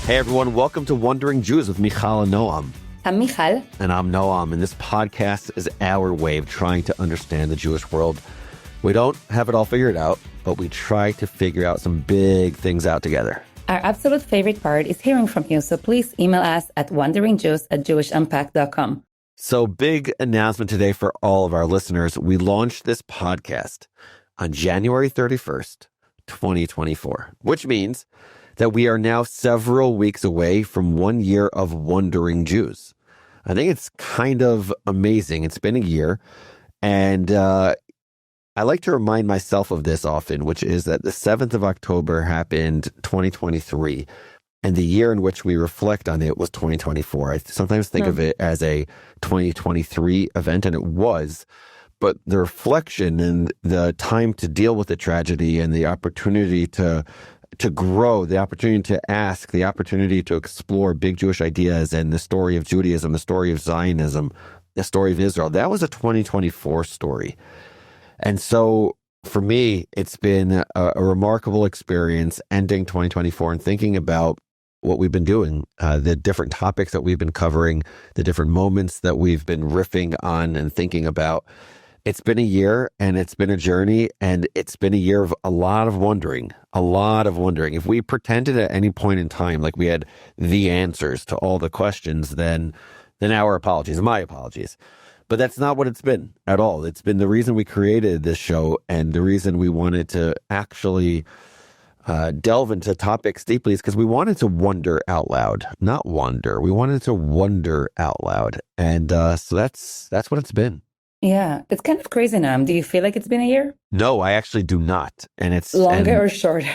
Hey everyone, welcome to Wondering Jews with Mijal and Noam. I'm Mijal. And I'm Noam, and this podcast is our way of trying to understand the Jewish world. We don't have it all figured out, but we try to figure out some big things out together. Our absolute favorite part is hearing from you, so please email us at WonderingJews@JewishUnpacked.com. So big announcement today for all of our listeners. We launched this podcast on January 31st, 2024, which means that we are now several weeks away from 1 year of Wondering Jews. I think it's kind of amazing. It's been a year, and I like to remind myself of this often, which is that the 7th of October happened 2023, and the year in which we reflect on it was 2024. I sometimes think of it as a 2023 event, and it was, but the reflection and the time to deal with the tragedy and the opportunity to grow, the opportunity to ask, the opportunity to explore big Jewish ideas and the story of Judaism, the story of Zionism, the story of Israel, that was a 2024 story. And so for me, it's been a remarkable experience ending 2024 and thinking about what we've been doing, the different topics that we've been covering, the different moments that we've been riffing on and thinking about. It's been a year, and it's been a journey, and it's been a year of a lot of wondering. If we pretended at any point in time like we had the answers to all the questions, then our apologies, my apologies. But that's not what it's been at all. It's been the reason we created this show and the reason we wanted to actually delve into topics deeply is because we wanted to wonder out loud, not wonder. We wanted to wonder out loud. And so that's what it's been. Yeah, it's kind of crazy now. Do you feel like it's been a year? No, I actually do not. And it's longer or shorter?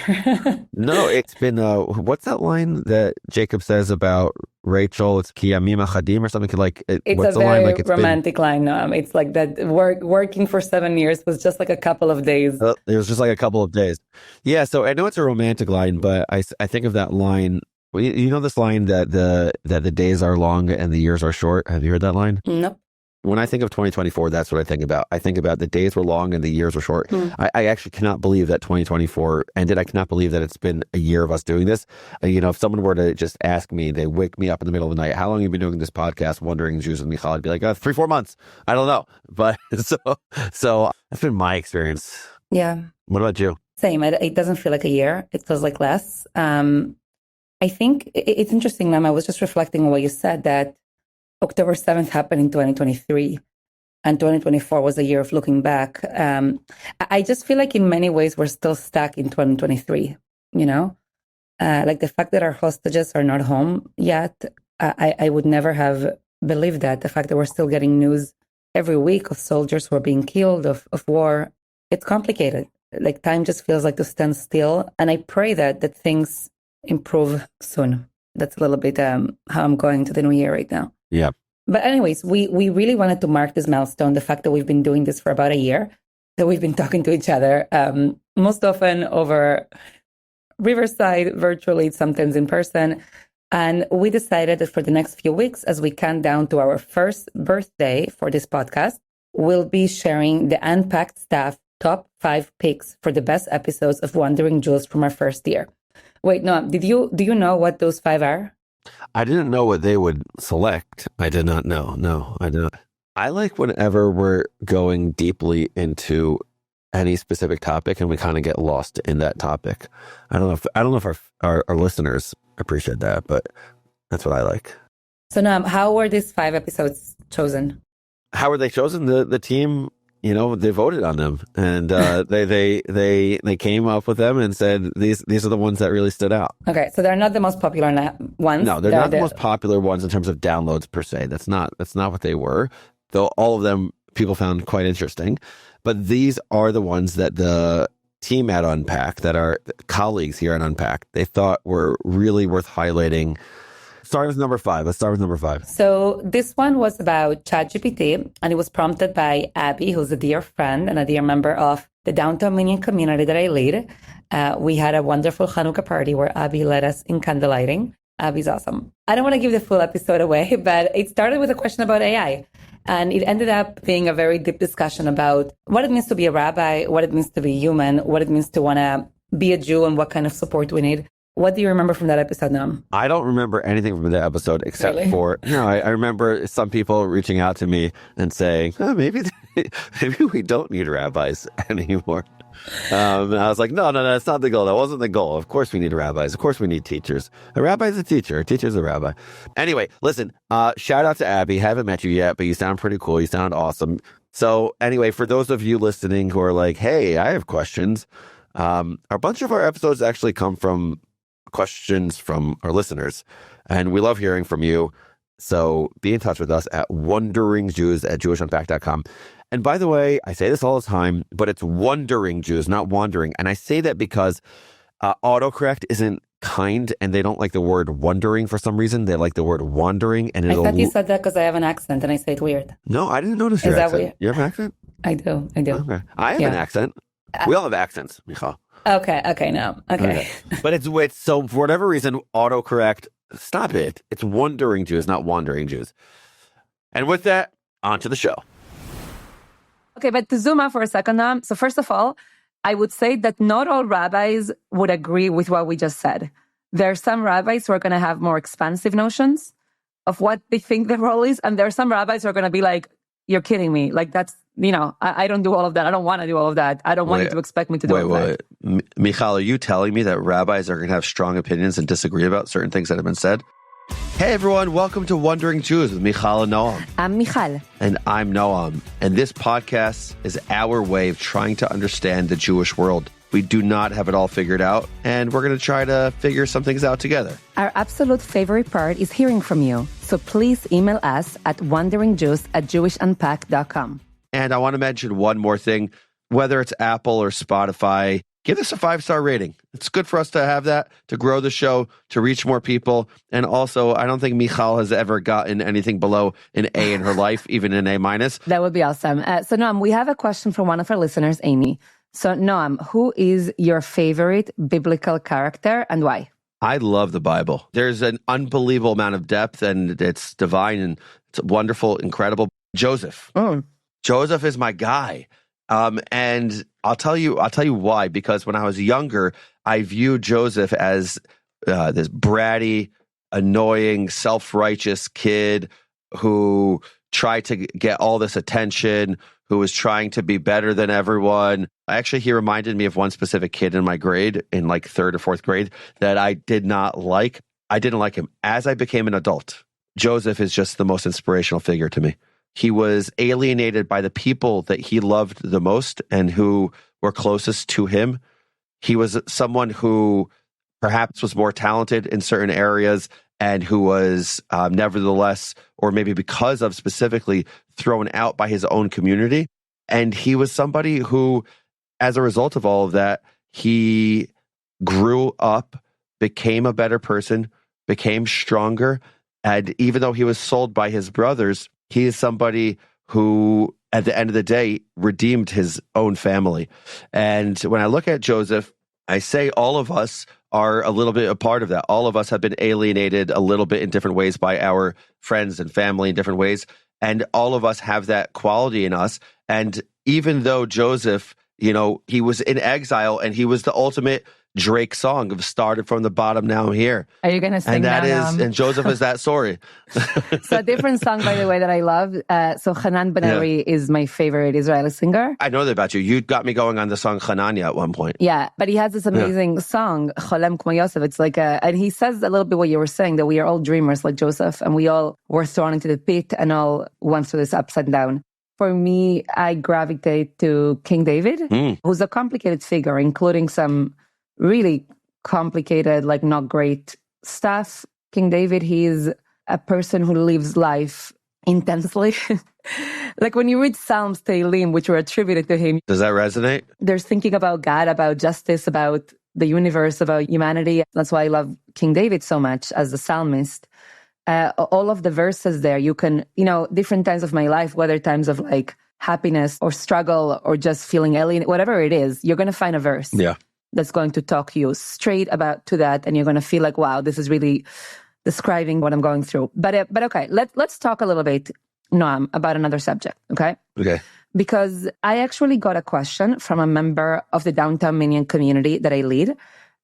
No, it's been, what's that line that Jacob says about Rachel? It's Ki Yamim Achadim or something like, it's what's a the very line? Like it's romantic line, Noam. It's like that working for 7 years was just like a couple of days. It was just like a couple of days. Yeah, so I know it's a romantic line, but I think of that line. You know this line that the days are long and the years are short? Have you heard that line? Nope. When I think of 2024, that's what I think about. I think about the days were long and the years were short. I actually cannot believe that 2024 ended. I cannot believe that it's been a year of us doing this. If someone were to just ask me, they wake me up in the middle of the night, how long have you been doing this podcast, Wondering Jews with Mijal? I'd be like, 3-4 months. I don't know. But so that's been my experience. Yeah. What about you? Same. It doesn't feel like a year. It feels like less. I think it's interesting, Nam. I was just reflecting on what you said, that October 7th happened in 2023, and 2024 was a year of looking back. I just feel like in many ways we're still stuck in 2023, like the fact that our hostages are not home yet. I would never have believed that. The fact that we're still getting news every week of soldiers who are being killed, of war, it's complicated. Like time just feels like to stand still. And I pray that things improve soon. That's a little bit how I'm going to the new year right now. Yeah. But anyways, we really wanted to mark this milestone, the fact that we've been doing this for about a year, that we've been talking to each other, most often over Riverside, virtually, sometimes in person. And we decided that for the next few weeks, as we count down to our first birthday for this podcast, we'll be sharing the Unpacked staff top 5 picks for the best episodes of Wondering Jews from our first year. Wait, no, do you know what those 5 are? I didn't know what they would select. I did not know. No, I did not. I like whenever we're going deeply into any specific topic and we kind of get lost in that topic. I don't know if our listeners appreciate that, but that's what I like. So now, how were these 5 episodes chosen? How were they chosen? The team, they voted on them, and they came up with them and said these are the ones that really stood out. Okay, so they're not the most popular ones. No, they're not the most popular ones in terms of downloads per se. That's not what they were. Though all of them people found quite interesting, but these are the ones that the team at Unpacked, that our colleagues here at Unpacked, they thought were really worth highlighting. Start with number 5. Let's start with number 5. So this one was about ChatGPT, and it was prompted by Abby, who's a dear friend and a dear member of the downtown Minyan community that I lead. We had a wonderful Hanukkah party where Abby led us in candlelighting. Abby's awesome. I don't want to give the full episode away, but it started with a question about AI. And it ended up being a very deep discussion about what it means to be a rabbi, what it means to be human, what it means to want to be a Jew, and what kind of support we need. What do you remember from that episode, Noam? I don't remember anything from the episode except Really? for, I remember some people reaching out to me and saying, maybe we don't need rabbis anymore. And I was like, no, that's not the goal. That wasn't the goal. Of course we need rabbis. Of course we need teachers. A rabbi is a teacher. A teacher is a rabbi. Anyway, listen, shout out to Abby. Haven't met you yet, but you sound pretty cool. You sound awesome. So anyway, for those of you listening who are like, hey, I have questions, a bunch of our episodes actually come from questions from our listeners, and we love hearing from you. So be in touch with us at WonderingJews@JewishUnpacked.com. And by the way, I say this all the time, but it's Wondering Jews, not wandering. And I say that because autocorrect isn't kind, and they don't like the word wondering for some reason. They like the word wandering. And I thought you said that because I have an accent and I say it weird. No, I didn't notice your Is that accent. weird? You have an accent? I do. Okay. I have an accent. We all have accents, Mijal. Okay, no. Okay. But it's so for whatever reason, autocorrect, stop it. It's Wondering Jews, not Wandering Jews. And with that, on to the show. Okay, but to zoom out for a second, so first of all, I would say that not all rabbis would agree with what we just said. There are some rabbis who are going to have more expansive notions of what they think the role is, and there are some rabbis who are going to be like, you're kidding me. Like, that's, I don't do all of that. I don't want to do all of that. I don't want you to expect me to do all of that. Mijal, are you telling me that rabbis are going to have strong opinions and disagree about certain things that have been said? Hey everyone, welcome to Wondering Jews with Mijal and Noam. I'm Mijal. And I'm Noam. And this podcast is our way of trying to understand the Jewish world. We do not have it all figured out, and we're going to try to figure some things out together. Our absolute favorite part is hearing from you. So please email us at WonderingJews@JewishUnpacked.com. And I want to mention one more thing. Whether it's Apple or Spotify, give us a 5-star rating. It's good for us to have that, to grow the show, to reach more people. And also, I don't think Mijal has ever gotten anything below an A in her life, even an A-. That would be awesome. So Noam, we have a question from one of our listeners, Amy. So Noam, who is your favorite biblical character and why? I love the Bible. There's an unbelievable amount of depth, and it's divine, and it's wonderful, incredible. Joseph. Joseph is my guy. And I'll tell you why, because when I was younger, I viewed Joseph as this bratty, annoying, self-righteous kid who tried to get all this attention, who was trying to be better than everyone. Actually, he reminded me of one specific kid in my grade, in like 3rd or 4th grade, that I did not like. I didn't like him. As I became an adult, Joseph is just the most inspirational figure to me. He was alienated by the people that he loved the most and who were closest to him. He was someone who perhaps was more talented in certain areas and who was nevertheless, or maybe because of specifically, thrown out by his own community. And he was somebody who, as a result of all of that, he grew up, became a better person, became stronger. And even though he was sold by his brothers, he is somebody who, at the end of the day, redeemed his own family. And when I look at Joseph, I say all of us are a little bit a part of that. All of us have been alienated a little bit in different ways by our friends and family in different ways. And all of us have that quality in us. And even though Joseph, he was in exile and he was the ultimate Drake song of started from the bottom, now I'm here. Are you going to sing that? And Joseph is that story. So a different song, by the way, that I love. So Hanan Ben-Ari is my favorite Israeli singer. I know that about you. You got me going on the song Hanania at one point. Yeah, but he has this amazing song, Cholem Kmo Yosef. It's like and he says a little bit what you were saying, that we are all dreamers like Joseph, and we all were thrown into the pit and all went through this upside down. For me, I gravitate to King David, who's a complicated figure, including some really complicated, like not great stuff. King David, he is a person who lives life intensely. Like when you read Psalms, Tehillim, which were attributed to him. Does that resonate? There's thinking about God, about justice, about the universe, about humanity. That's why I love King David so much as the psalmist. All of the verses there, you can, different times of my life, whether times of like happiness or struggle or just feeling alien, whatever it is, you're going to find a verse. Yeah. That's going to talk you straight about to that, and you're going to feel like, wow, this is really describing what I'm going through. But okay, let's talk a little bit, Noam, about another subject, okay? Okay. Because I actually got a question from a member of the Downtown Minion community that I lead,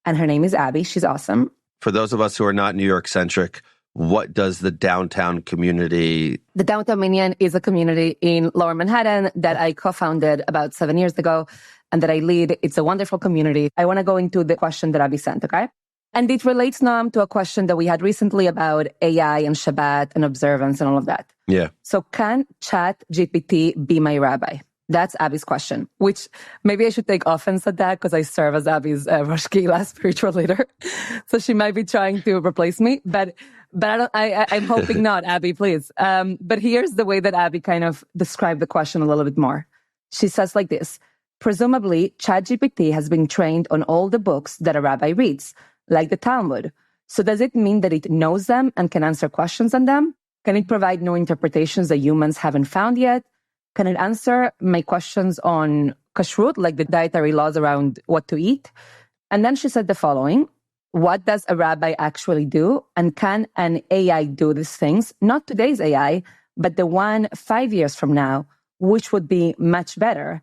And her name is Abby. She's awesome. For those of us who are not New York-centric, what does the downtown community... The Downtown Minion is a community in Lower Manhattan that I co-founded about 7 years ago and that I lead. It's a wonderful community. I want to go into the question that Abby sent, okay? And it relates, Noam, to a question that we had recently about AI and Shabbat and observance and all of that. Yeah. So can ChatGPT be my rabbi? That's Abby's question, which maybe I should take offense at that because I serve as Abby's Rosh Kehillah spiritual leader. So she might be trying to replace me, but I'm hoping not, Abby, please. But here's the way that Abby kind of described the question a little bit more. She says like this: presumably, ChatGPT has been trained on all the books that a rabbi reads, like the Talmud. So does it mean that it knows them and can answer questions on them? Can it provide new interpretations that humans haven't found yet? Can it answer my questions on kashrut, like the dietary laws around what to eat? And then she said the following: what does a rabbi actually do? And can an AI do these things? Not today's AI, but the one 5 years from now, which would be much better.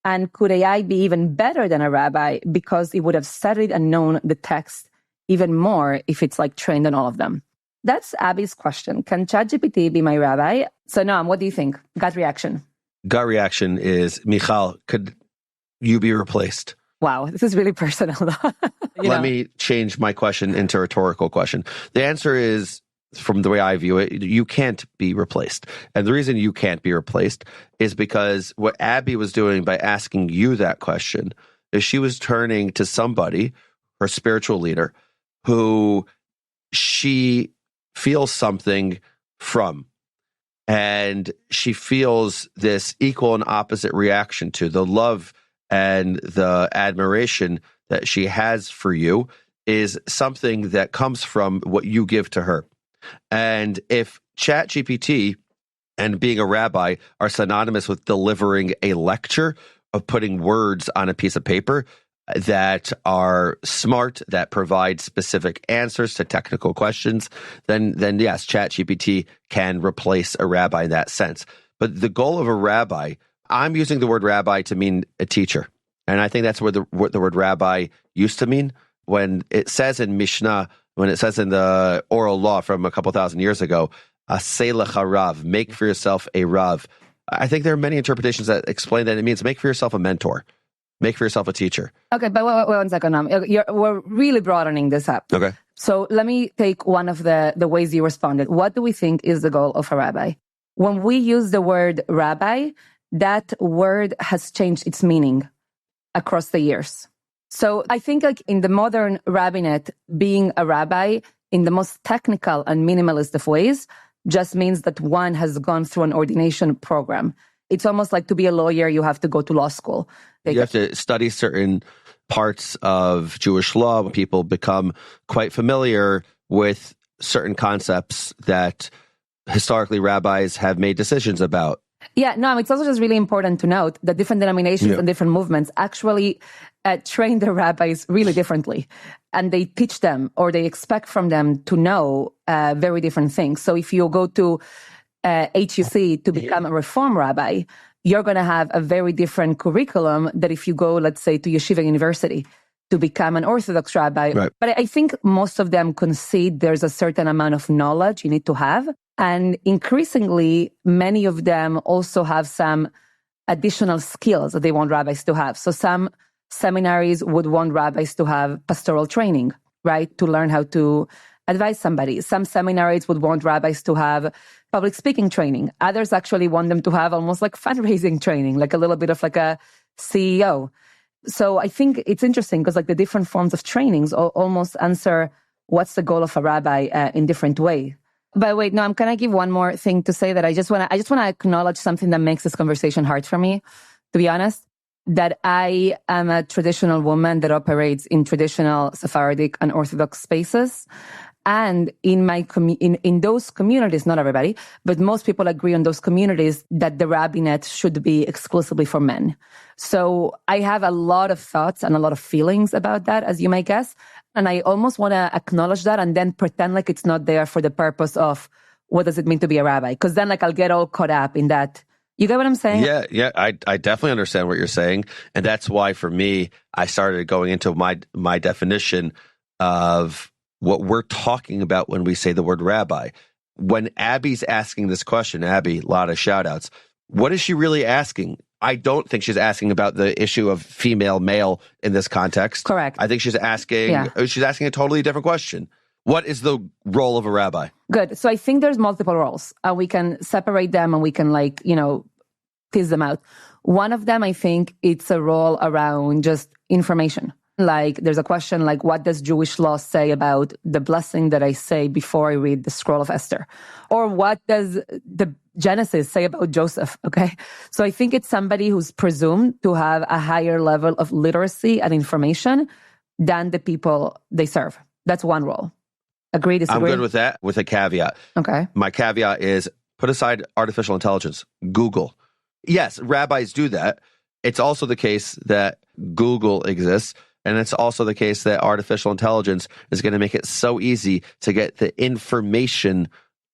And could AI be even better than a rabbi because it would have studied and known the text even more if it's like trained on all of them? That's Abby's question. Can ChatGPT be my rabbi? So Noam, what do you think? Gut reaction. Gut reaction is, Mijal, could you be replaced? Wow, this is really personal. Let me change my question into a rhetorical question. The answer is, from the way I view it, you can't be replaced. And the reason you can't be replaced is because what Abby was doing by asking you that question is she was turning to somebody, her spiritual leader, who she feels something from. And she feels this equal and opposite reaction to the love and the admiration that she has for you is something that comes from what you give to her. And if ChatGPT and being a rabbi are synonymous with delivering a lecture, of putting words on a piece of paper that are smart, that provide specific answers to technical questions, then yes, ChatGPT can replace a rabbi in that sense. But the goal of a rabbi, I'm using the word rabbi to mean a teacher. And I think that's what the word rabbi used to mean. When it says in Mishnah, when it says in the oral law from a couple thousand years ago, aseh lecha rav, make for yourself a rav. I think there are many interpretations that explain that it means make for yourself a mentor. Make for yourself a teacher. Okay, but wait 1 second. We're really broadening this up. Okay. So let me take one of the ways you responded. What do we think is the goal of a rabbi? When we use the word rabbi, that word has changed its meaning across the years. So I think like in the modern rabbinate, being a rabbi in the most technical and minimalist of ways just means that one has gone through an ordination program. It's almost like to be a lawyer, you have to go to law school. You have to study certain parts of Jewish law. People become quite familiar with certain concepts that historically rabbis have made decisions about. Yeah, no, it's also just really important to note that different denominations and different movements actually train their rabbis really differently. And they teach them or they expect from them to know very different things. So if you go to HUC to become a Reform rabbi, you're going to have a very different curriculum than if you go, let's say, to Yeshiva University to become an Orthodox rabbi. Right. But I think most of them concede there's a certain amount of knowledge you need to have. And increasingly, many of them also have some additional skills that they want rabbis to have. So some seminaries would want rabbis to have pastoral training, right? To learn how to advise somebody. Some seminaries would want rabbis to have public speaking training. Others actually want them to have almost like fundraising training, like a little bit of like a CEO. So I think it's interesting because like the different forms of trainings almost answer what's the goal of a rabbi in different way. But wait, no, can I give one more thing to say that I just want to acknowledge something that makes this conversation hard for me, to be honest, that I am a traditional woman that operates in traditional Sephardic and Orthodox spaces. And in my in those communities, not everybody, but most people agree on those communities that the rabbinate should be exclusively for men. So I have a lot of thoughts and a lot of feelings about that, as you may guess. And I almost want to acknowledge that and then pretend like it's not there for the purpose of what does it mean to be a rabbi? Because then like I'll get all caught up in that, You get what I'm saying? Yeah. I definitely understand what you're saying. And that's why, for me, I started going into my definition of what we're talking about when we say the word rabbi. When Abby's asking this question, Abby, a lot of shout outs. What is she really asking? I don't think she's asking about the issue of female, male in this context. Correct. I think she's asking a totally different question. What is the role of a rabbi? Good. So I think there's multiple roles. We can separate them and we can tease them out. One of them, I think it's a role around just information. Like there's a question like, what does Jewish law say about the blessing that I say before I read the scroll of Esther? Or what does the Genesis say about Joseph? Okay. So I think it's somebody who's presumed to have a higher level of literacy and information than the people they serve. That's one role. Agree, disagree? I'm good with that, with a caveat. Okay. My caveat is put aside artificial intelligence, Google. Yes, rabbis do that. It's also the case that Google exists, and it's also the case that artificial intelligence is going to make it so easy to get the information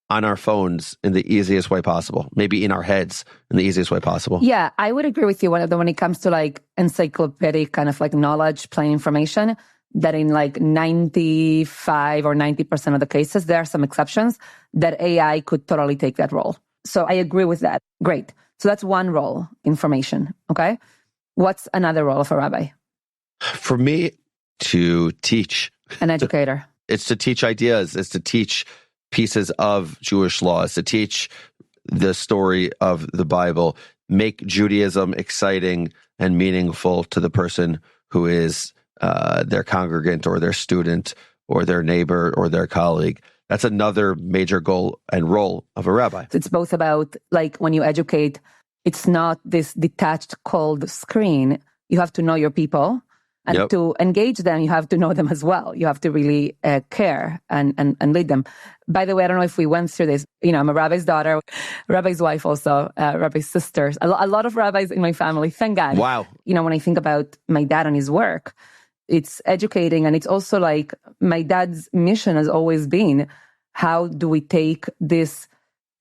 on our phones in the easiest way possible, maybe in our heads in the easiest way possible. Yeah, I would agree with you when it comes to like encyclopedic kind of like knowledge, plain information, that in like 95 or 90% of the cases, there are some exceptions that AI could totally take that role. So I agree with that. Great. So that's one role, information. Okay. What's another role of a rabbi? For me, to teach. An educator. It's to teach ideas. It's to teach pieces of Jewish law. It's to teach the story of the Bible. Make Judaism exciting and meaningful to the person who is their congregant or their student or their neighbor or their colleague. That's another major goal and role of a rabbi. It's both about, like, when you educate, it's not this detached, cold screen. You have to know your people. And to engage them, you have to know them as well. You have to really care and lead them. By the way, I don't know if we went through this. I'm a rabbi's daughter, rabbi's wife also, rabbi's sister. A lot of rabbis in my family, thank God. Wow. When I think about my dad and his work, it's educating. And it's also like my dad's mission has always been, how do we take this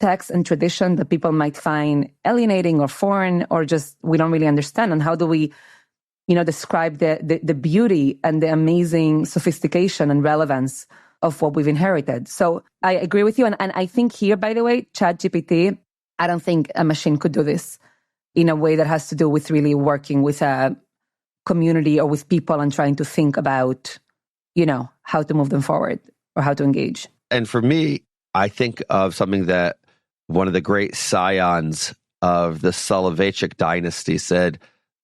text and tradition that people might find alienating or foreign or just we don't really understand, and how do we describe the beauty and the amazing sophistication and relevance of what we've inherited. So I agree with you. And I think here, by the way, ChatGPT, I don't think a machine could do this in a way that has to do with really working with a community or with people and trying to think about, how to move them forward or how to engage. And for me, I think of something that one of the great scions of the Soloveitchik dynasty said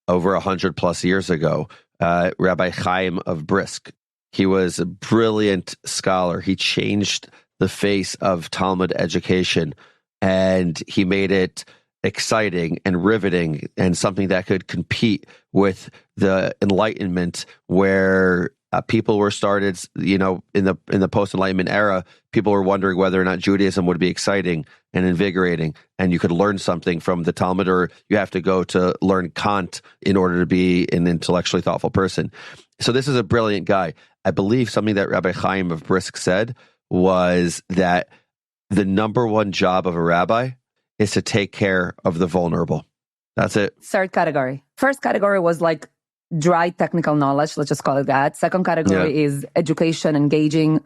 over 100 plus years ago, Rabbi Chaim of Brisk. He was a brilliant scholar. He changed the face of Talmud education, and he made it exciting and riveting and something that could compete with the Enlightenment, where people were started, in the post-Enlightenment era, people were wondering whether or not Judaism would be exciting and invigorating, and you could learn something from the Talmud, or you have to go to learn Kant in order to be an intellectually thoughtful person. So this is a brilliant guy. I believe something that Rabbi Chaim of Brisk said was that the number one job of a rabbi is to take care of the vulnerable. That's it. Third category. First category was like dry technical knowledge, let's just call it that. Second category is education, engaging,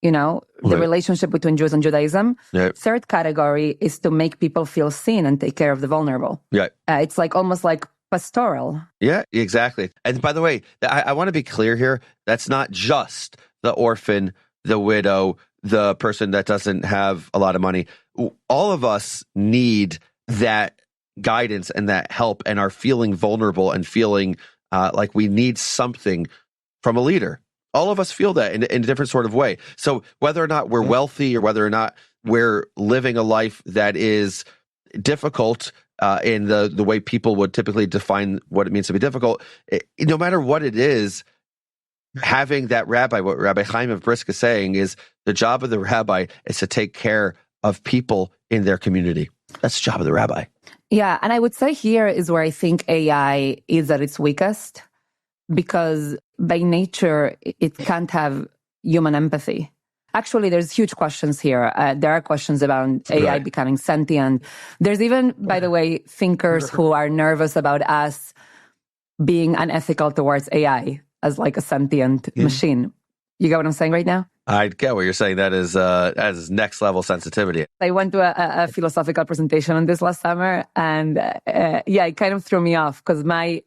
the relationship between Jews and Judaism. Third category is to make people feel seen and take care of the vulnerable. It's like almost like pastoral. Yeah, exactly. And by the way, I want to be clear here. That's not just the orphan, the widow, the person that doesn't have a lot of money. All of us need that guidance and that help and are feeling vulnerable and feeling like we need something from a leader. All of us feel that in a different sort of way. So whether or not we're wealthy or whether or not we're living a life that is difficult in the way people would typically define what it means to be difficult, no matter what it is, having that rabbi, what Rabbi Chaim of Brisk is saying is the job of the rabbi is to take care of people in their community. That's the job of the rabbi. Yeah, and I would say here is where I think AI is at its weakest, because by nature, it can't have human empathy. Actually, there's huge questions here. There are questions about AI becoming sentient. There's even, by the way, thinkers who are nervous about us being unethical towards AI as like a sentient machine. You get what I'm saying right now? I get what you're saying. That is next level sensitivity. I went to a philosophical presentation on this last summer, and it kind of threw me off because my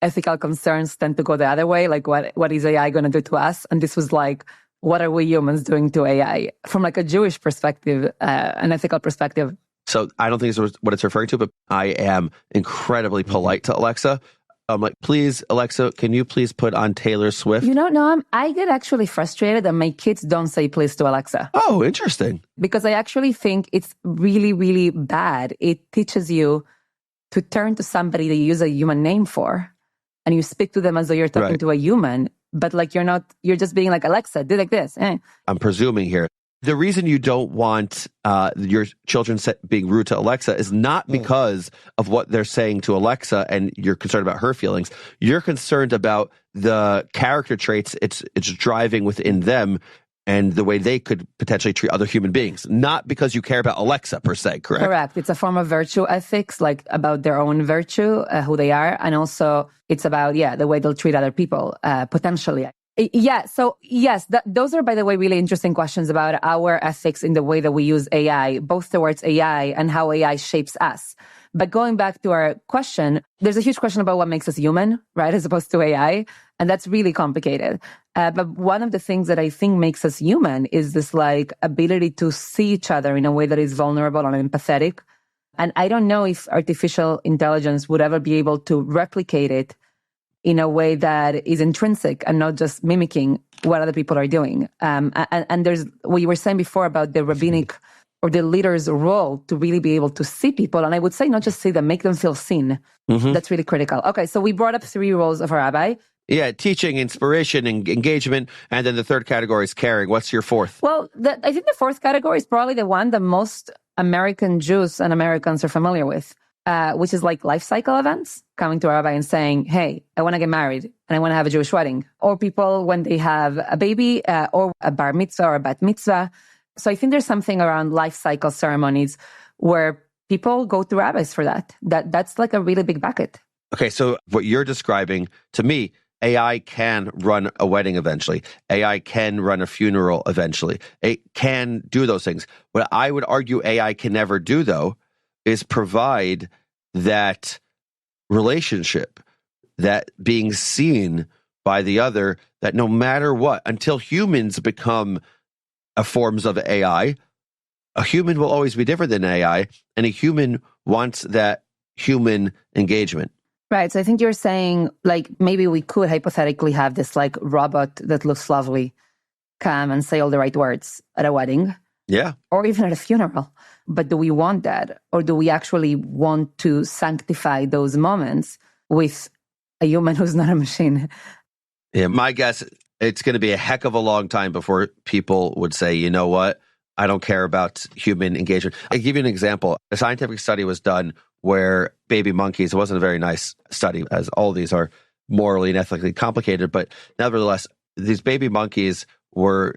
ethical concerns tend to go the other way. Like, what is AI going to do to us? And this was like, what are we humans doing to AI? From like a Jewish perspective, an ethical perspective. So I don't think it's what it's referring to, but I am incredibly polite to Alexa. I'm like, please, Alexa, can you please put on Taylor Swift? Noam, I get actually frustrated that my kids don't say please to Alexa. Oh, interesting. Because I actually think it's really, really bad. It teaches you to turn to somebody that you use a human name for, and you speak to them as though you're talking to a human, but like you're just being like, Alexa, do like this. I'm presuming here. The reason you don't want your children being rude to Alexa is not because of what they're saying to Alexa and you're concerned about her feelings. You're concerned about the character traits it's driving within them and the way they could potentially treat other human beings, not because you care about Alexa per se, correct? Correct. It's a form of virtue ethics, like about their own virtue, who they are. And also it's about, the way they'll treat other people, potentially. Yeah. So yes, those are, by the way, really interesting questions about our ethics in the way that we use AI, both towards AI and how AI shapes us. But going back to our question, there's a huge question about what makes us human, right? As opposed to AI. And that's really complicated. But one of the things that I think makes us human is this like ability to see each other in a way that is vulnerable and empathetic. And I don't know if artificial intelligence would ever be able to replicate it in a way that is intrinsic and not just mimicking what other people are doing. And there's what you were saying before about the rabbinic or the leader's role to really be able to see people. And I would say not just see them, make them feel seen. That's really critical. Okay, so we brought up 3 roles of a rabbi. Yeah, teaching, inspiration, and engagement. And then the third category is caring. What's your fourth? Well, I think the fourth category is probably the one that most American Jews and Americans are familiar with, which is like life cycle events, coming to a rabbi and saying, hey, I want to get married and I want to have a Jewish wedding. Or people when they have a baby or a bar mitzvah or a bat mitzvah. So I think there's something around life cycle ceremonies where people go to rabbis for that. That's like a really big bucket. Okay, so what you're describing, to me, AI can run a wedding eventually. AI can run a funeral eventually. It can do those things. What I would argue AI can never do, though, is provide that relationship, that being seen by the other, that no matter what, until humans become forms of AI, a human will always be different than AI, and a human wants that human engagement. Right. So I think you're saying, like, maybe we could hypothetically have this, like, robot that looks lovely come and say all the right words at a wedding. Yeah. Or even at a funeral. But do we want that? Or do we actually want to sanctify those moments with a human who's not a machine? Yeah, my guess, it's going to be a heck of a long time before people would say, you know what, I don't care about human engagement. I'll give you an example. A scientific study was done where baby monkeys, it wasn't a very nice study, as all these are morally and ethically complicated, but nevertheless, these baby monkeys were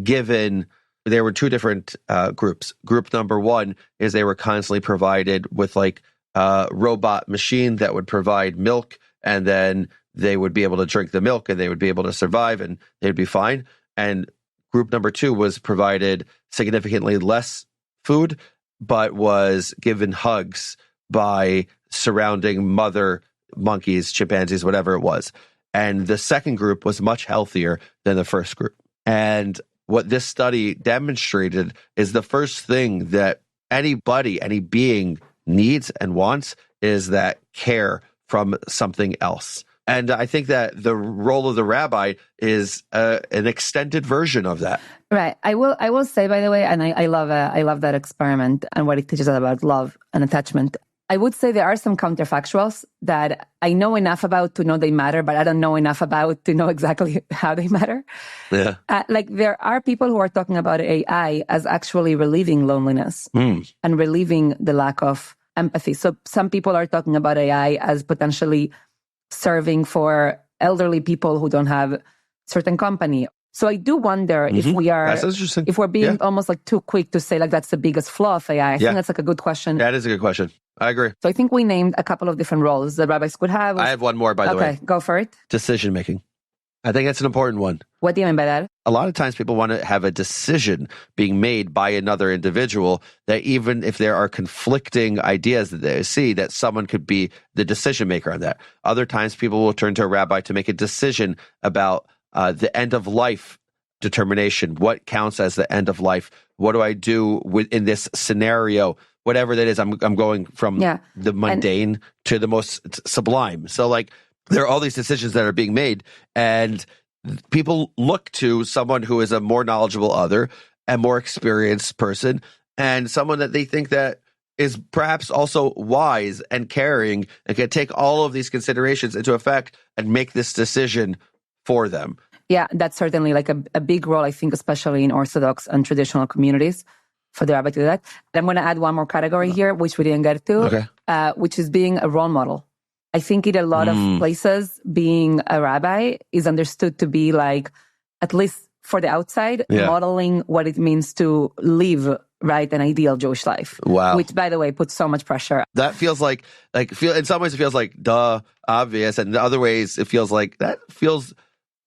given, there were 2 different groups. Group number 1 is they were constantly provided with like a robot machine that would provide milk, and then they would be able to drink the milk and they would be able to survive and they'd be fine. And group number 2 was provided significantly less food, but was given hugs by surrounding mother monkeys, chimpanzees, whatever it was. And the second group was much healthier than the first group. And what this study demonstrated is the first thing that anybody, any being needs and wants is that care from something else. And I think that the role of the rabbi is an extended version of that. Right. I will say, by the way, and I love that experiment and what it teaches us about love and attachment. I would say there are some counterfactuals that I know enough about to know they matter, but I don't know enough about to know exactly how they matter. Yeah. Like there are people who are talking about AI as actually relieving loneliness and relieving the lack of empathy. So some people are talking about AI as potentially serving for elderly people who don't have certain company. So I do wonder if we are, That's interesting. if we're being almost like too quick to say like that's the biggest flaw of AI. I think that's like a good question. That is a good question. I agree. So I think we named a couple of different roles that rabbis could have. I have one more, by the way. Okay, go for it. Decision making. I think that's an important one. What do you mean by that? A lot of times people want to have a decision being made by another individual that even if there are conflicting ideas that they see, that someone could be the decision maker on that. Other times people will turn to a rabbi to make a decision about the end of life determination. What counts as the end of life? What do I do in this scenario? Whatever that is, I'm going from the mundane to the most sublime. So like there are all these decisions that are being made, and people look to someone who is a more knowledgeable other and more experienced person, and someone that they think that is perhaps also wise and caring and can take all of these considerations into effect and make this decision for them. Yeah, that's certainly like a big role, I think, especially in Orthodox and traditional communities, for the rabbi to do that. And I'm going to add one more category here, which we didn't get to, which is being a role model. I think in a lot of places, being a rabbi is understood to be like, at least for the outside, modeling what it means to live, right, an ideal Jewish life. Wow. Which, by the way, puts so much pressure. That feels like in some ways it feels like obvious, and in other ways it feels like that feels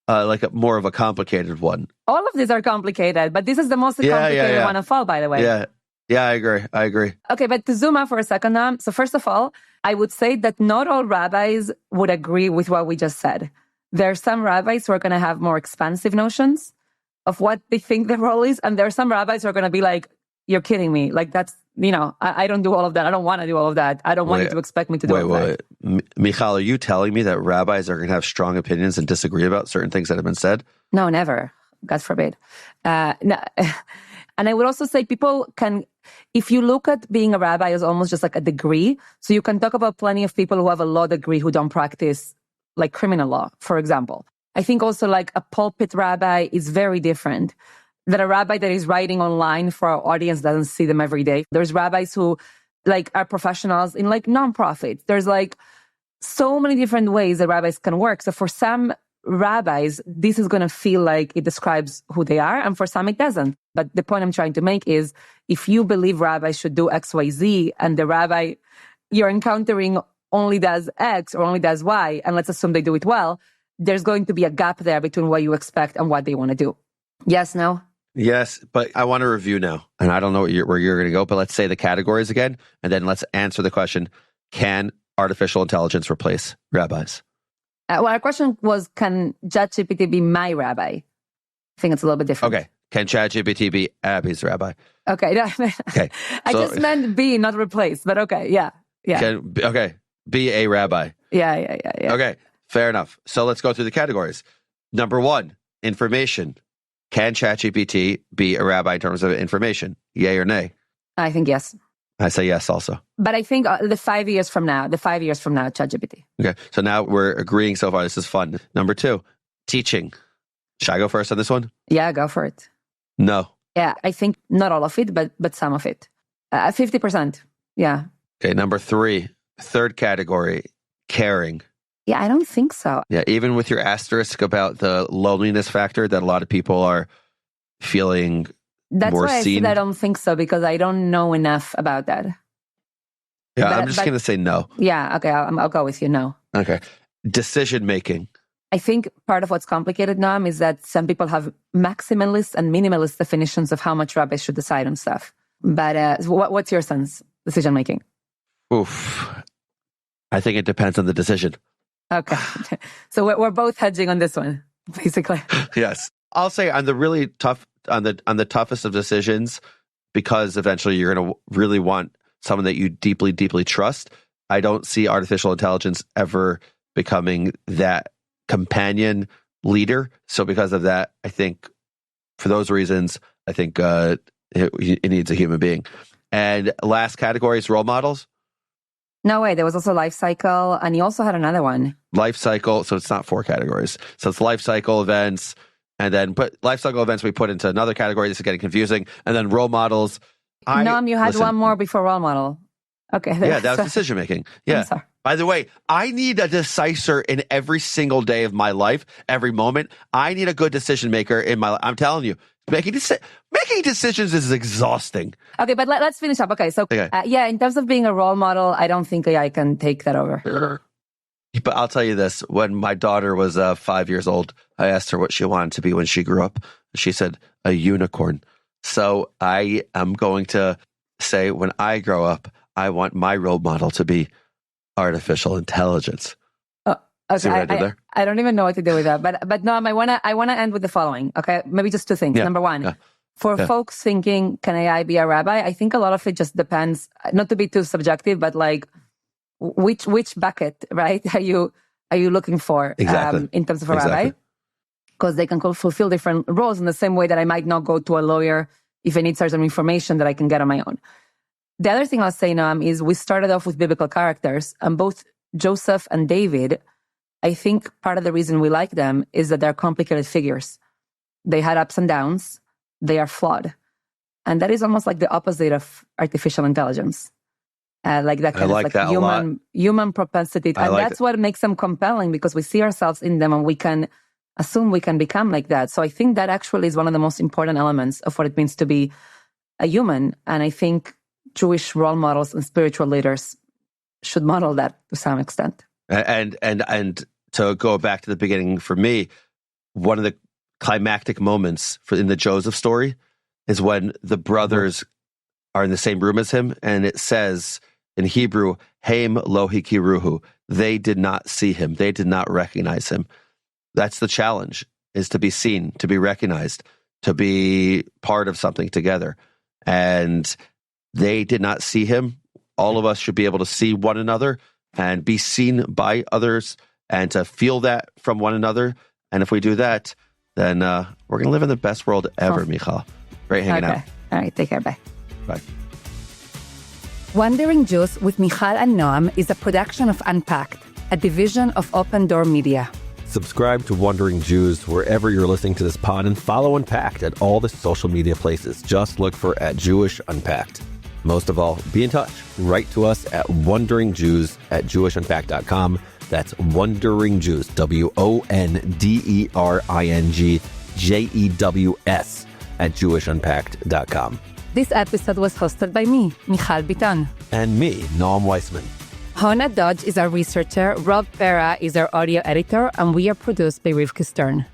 like more of a complicated one. All of these are complicated, but this is the most complicated one of all, by the way. Yeah, I agree. Okay, but to zoom out for a second, so first of all, I would say that not all rabbis would agree with what we just said. There are some rabbis who are going to have more expansive notions of what they think the role is, and there are some rabbis who are going to be like, you're kidding me. Like that's, I don't do all of that. I don't want to do all of that. I don't want you to expect me to do all of that. Mijal, are you telling me that rabbis are going to have strong opinions and disagree about certain things that have been said? No, never. God forbid. No. And I would also say people can, if you look at being a rabbi as almost just like a degree, so you can talk about plenty of people who have a law degree who don't practice like criminal law, for example. I think also like a pulpit rabbi is very different than a rabbi that is writing online for our audience doesn't see them every day. There's rabbis who like are professionals in like nonprofits. There's like so many different ways that rabbis can work. So for some rabbis, this is going to feel like it describes who they are, and for some it doesn't. But the point I'm trying to make is if you believe rabbis should do X, Y, Z, and the rabbi you're encountering only does X or only does Y, and let's assume they do it well, there's going to be a gap there between what you expect and what they want to do. Yes, no? Yes, but I want to review now, and I don't know where you're going to go, but let's say the categories again, and then let's answer the question, can artificial intelligence replace rabbis? Well, our question was, can ChatGPT be my rabbi? I think it's a little bit different. Okay. Can ChatGPT be Abby's rabbi? Okay. Okay. I just meant be, not replace, but okay. Yeah. Be a rabbi. Yeah. Okay. Fair enough. So let's go through the categories. Number 1, information. Can ChatGPT be a rabbi in terms of information? Yay or nay? I think yes. I say yes also. But I think the 5 years from now, ChatGPT. Okay. So now we're agreeing so far. This is fun. Number 2, teaching. Should I go first on this one? Yeah, go for it. No. Yeah, I think not all of it, but some of it. 50%. Yeah. Okay. Number 3, third category, caring. Yeah, I don't think so. Yeah. Even with your asterisk about the loneliness factor that a lot of people are feeling. That's why I said I don't think so, because I don't know enough about that. Yeah, I'm just going to say no. Yeah, okay, I'll go with you, no. Okay. Decision making. I think part of what's complicated, Noam, is that some people have maximalist and minimalist definitions of how much rabbis should decide on stuff. But what's your sense, decision making? Oof. I think it depends on the decision. Okay. So we're both hedging on this one, basically. Yes. I'll say on the really tough, on the toughest of decisions, because eventually you're going to really want someone that you deeply, deeply trust. I don't see artificial intelligence ever becoming that companion leader. So because of that, I think for those reasons, I think it needs a human being. And last category is role models. No way. There was also life cycle, and you also had another one. Life cycle. So it's not 4 categories. So it's life cycle events. And then life cycle events we put into another category. This is getting confusing. And then role models. Noam, you had one more before role model. Okay. Yeah, that was decision making. Yeah. By the way, I need a decisor in every single day of my life, every moment. I need a good decision maker in my life. I'm telling you, making decisions is exhausting. Okay, but let's finish up. Okay, so Okay. in terms of being a role model, I don't think AI can take that over. But I'll tell you this. When my daughter was 5 years old, I asked her what she wanted to be when she grew up. She said, a unicorn. So I am going to say, when I grow up, I want my role model to be artificial intelligence. Okay, see what I did there? I don't even know what to do with that. But Noam, I wanna end with the following. Okay, maybe just two things. Number one, for folks thinking, can AI be a rabbi? I think a lot of it just depends. Not to be too subjective, but like which bucket, right? Are you looking for in terms of a rabbi? Because they can fulfill different roles in the same way that I might not go to a lawyer if I need certain information that I can get on my own. The other thing I'll say, Noam, is we started off with biblical characters, and both Joseph and David, I think part of the reason we like them is that they're complicated figures. They had ups and downs. They are flawed. And that is almost like the opposite of artificial intelligence. Like that kind of like human propensity. And that's what makes them compelling, because we see ourselves in them and we can assume we can become like that. So I think that actually is one of the most important elements of what it means to be a human. And I think Jewish role models and spiritual leaders should model that to some extent. And to go back to the beginning, for me, one of the climactic moments in the Joseph story is when the brothers are in the same room as him, and it says in Hebrew, Haim lo hikiruhu. They did not see him. They did not recognize him. That's the challenge, is to be seen, to be recognized, to be part of something together. And they did not see him. All of us should be able to see one another and be seen by others and to feel that from one another. And if we do that, then we're going to live in the best world ever, Mijal. Great hanging out. All right, take care. Bye. Bye. Wondering Jews with Mijal and Noam is a production of Unpacked, a division of OpenDor Media. Subscribe to Wondering Jews wherever you're listening to this pod, and follow Unpacked at all the social media places. Just look for @JewishUnpacked. Most of all, be in touch. Write to us at WonderingJews at JewishUnpacked.com. That's WonderingJews, WonderingJews at JewishUnpacked.com. This episode was hosted by me, Michal Biton. And me, Noam Weissman. Hona Dodge is our researcher, Rob Pera is our audio editor, and we are produced by Rivka Stern.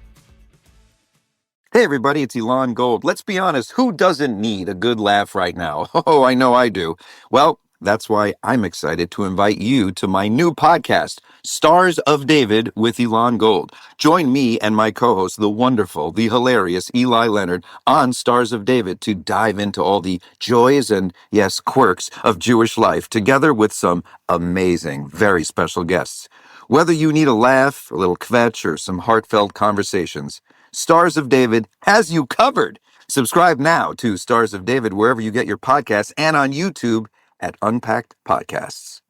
Hey everybody, it's Elon Gold. Let's be honest, who doesn't need a good laugh right now? Oh, I know I do. Well, that's why I'm excited to invite you to my new podcast, Stars of David with Elon Gold. Join me and my co-host, the wonderful, the hilarious Eli Leonard, on Stars of David to dive into all the joys and, yes, quirks of Jewish life, together with some amazing, very special guests. Whether you need a laugh, a little kvetch, or some heartfelt conversations, Stars of David has you covered. Subscribe now to Stars of David wherever you get your podcasts and on YouTube at Unpacked Podcasts.